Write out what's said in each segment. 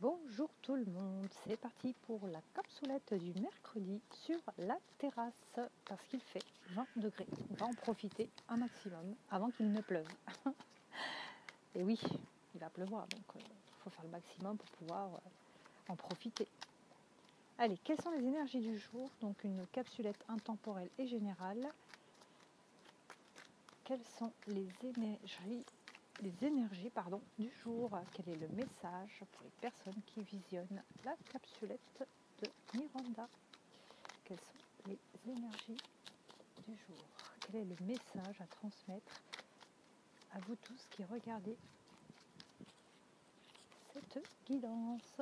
Bonjour tout le monde, c'est parti pour la capsoulette du mercredi sur la terrasse parce qu'il fait 20 degrés. On va en profiter un maximum avant qu'il ne pleuve. Et oui, il va pleuvoir, donc il faut faire le maximum pour pouvoir en profiter. Allez, quelles sont les énergies du jour? Donc une capsulette intemporelle et générale. Quelles sont les énergies du jour? Quel est le message pour les personnes qui visionnent la capsulette de Miranda? Quelles sont les énergies du jour? Quel est le message à transmettre à vous tous qui regardez cette guidance?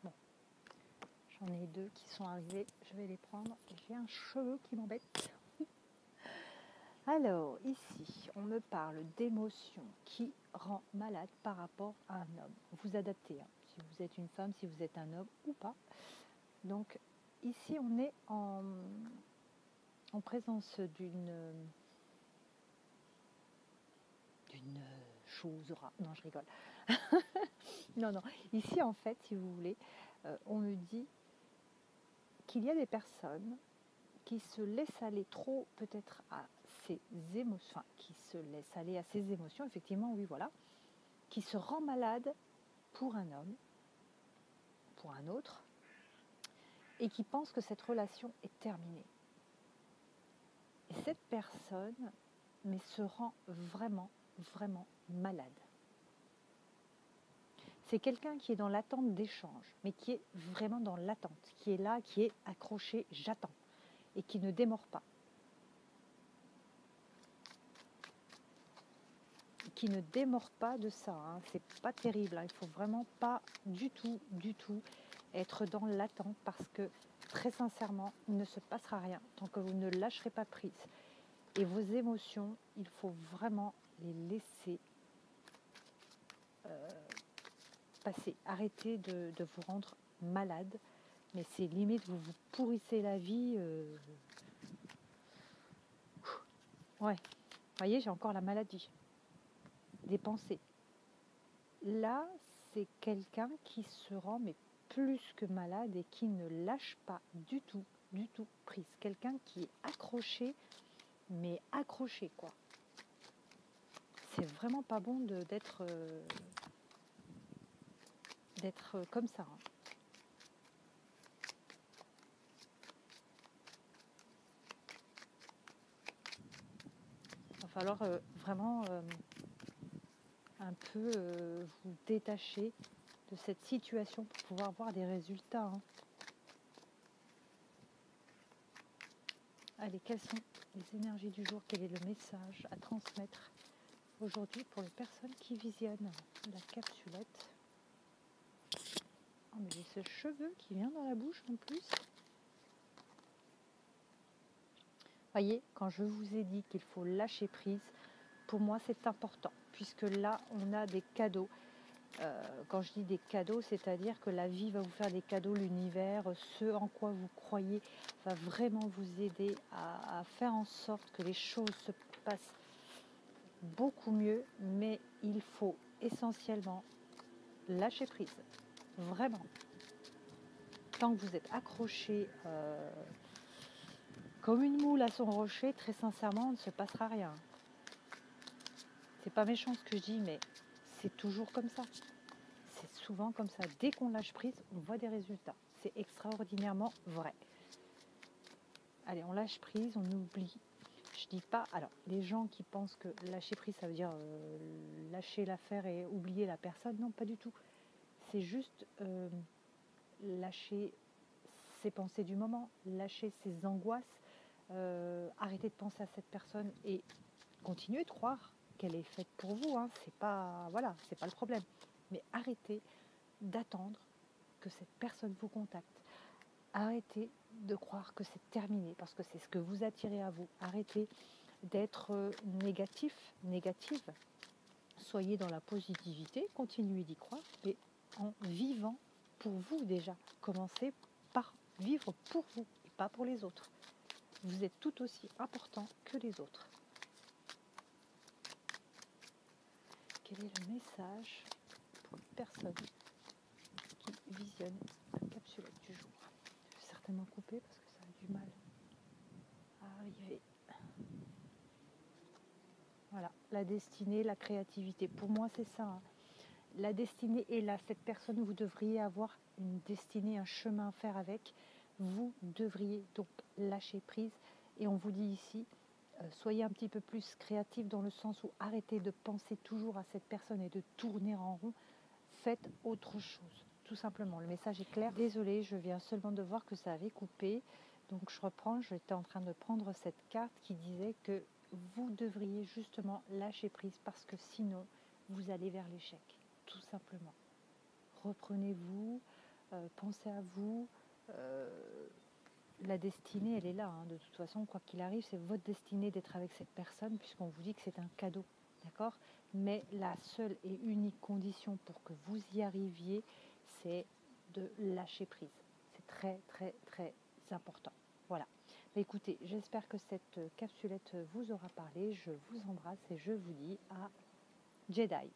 Bon, j'en ai deux qui sont arrivés, je vais les prendre. J'ai un cheveu qui m'embête. Alors, ici, on me parle d'émotions qui rend malade par rapport à un homme. Vous adaptez, hein, si vous êtes une femme, si vous êtes un homme ou pas. Donc, ici, on est en présence d'une chose rare. Non, je rigole. Non. Ici, en fait, si vous voulez, on me dit qu'il y a des personnes qui se laissent aller trop peut-être à ses émotions, qui se laissent aller à ses émotions, effectivement, oui, voilà, qui se rend malade pour un homme, pour un autre, et qui pense que cette relation est terminée. Et cette personne, mais se rend vraiment, vraiment malade. C'est quelqu'un qui est dans l'attente d'échange, mais qui est vraiment dans l'attente, qui est là, qui est accroché, j'attends, et qui ne démord pas. Qui ne démord pas de ça, hein. C'est pas terrible, hein. Il faut vraiment pas du tout être dans l'attente parce que très sincèrement, il ne se passera rien tant que vous ne lâcherez pas prise. Et vos émotions, il faut vraiment les laisser passer. Arrêtez de vous rendre malade, mais c'est limite, vous vous pourrissez la vie. Ouais, vous voyez, j'ai encore la maladie des pensées. Là, c'est quelqu'un qui se rend mais plus que malade et qui ne lâche pas du tout prise. Quelqu'un qui est accroché, mais accroché quoi. C'est vraiment pas bon d'être comme ça. Hein. Il va falloir vraiment un peu vous détacher de cette situation pour pouvoir voir des résultats. Hein. Allez, quelles sont les énergies du jour? Quel est le message à transmettre aujourd'hui pour les personnes qui visionnent la capsulette? Oh, mais j'ai ce cheveu qui vient dans la bouche en plus. Voyez, quand je vous ai dit qu'il faut lâcher prise, pour moi c'est important, puisque là on a des cadeaux. Quand je dis des cadeaux, c'est-à-dire que la vie va vous faire des cadeaux, l'univers, ce en quoi vous croyez, va vraiment vous aider à faire en sorte que les choses se passent beaucoup mieux, mais il faut essentiellement lâcher prise, vraiment. Tant que vous êtes accroché comme une moule à son rocher, très sincèrement, il ne se passera rien. C'est pas méchant ce que je dis, mais c'est toujours comme ça. C'est souvent comme ça. Dès qu'on lâche prise, on voit des résultats. C'est extraordinairement vrai. Allez, on lâche prise, on oublie. Je dis pas. Alors, les gens qui pensent que lâcher prise, ça veut dire lâcher l'affaire et oublier la personne, non, pas du tout. C'est juste lâcher ses pensées du moment, lâcher ses angoisses, arrêter de penser à cette personne et continuer de croire qu'elle est faite pour vous. Hein. C'est pas, voilà, c'est pas le problème. Mais arrêtez d'attendre que cette personne vous contacte. Arrêtez de croire que c'est terminé parce que c'est ce que vous attirez à vous. Arrêtez d'être négative. Soyez dans la positivité, continuez d'y croire, mais en vivant pour vous déjà. Commencez par vivre pour vous et pas pour les autres. Vous êtes tout aussi important que les autres. Quel est le message pour les personnes qui visionnent la capsulette du jour? Je vais certainement couper parce que ça a du mal à arriver. Voilà, la destinée, la créativité. Pour moi, c'est ça. Hein. La destinée est là. Cette personne, vous devriez avoir une destinée, un chemin à faire avec. Vous devriez donc lâcher prise. Et on vous dit ici, soyez un petit peu plus créatif dans le sens où arrêtez de penser toujours à cette personne et de tourner en rond. Faites autre chose, tout simplement. Le message est clair. Désolée, je viens seulement de voir que ça avait coupé. Donc je reprends, j'étais en train de prendre cette carte qui disait que vous devriez justement lâcher prise parce que sinon, vous allez vers l'échec, tout simplement. Reprenez-vous, pensez à vous. La destinée, elle est là. Hein. De toute façon, quoi qu'il arrive, c'est votre destinée d'être avec cette personne puisqu'on vous dit que c'est un cadeau. D'accord ? Mais la seule et unique condition pour que vous y arriviez, c'est de lâcher prise. C'est très, très, très important. Voilà. Mais écoutez, j'espère que cette capsulette vous aura parlé. Je vous embrasse et je vous dis à Jedi.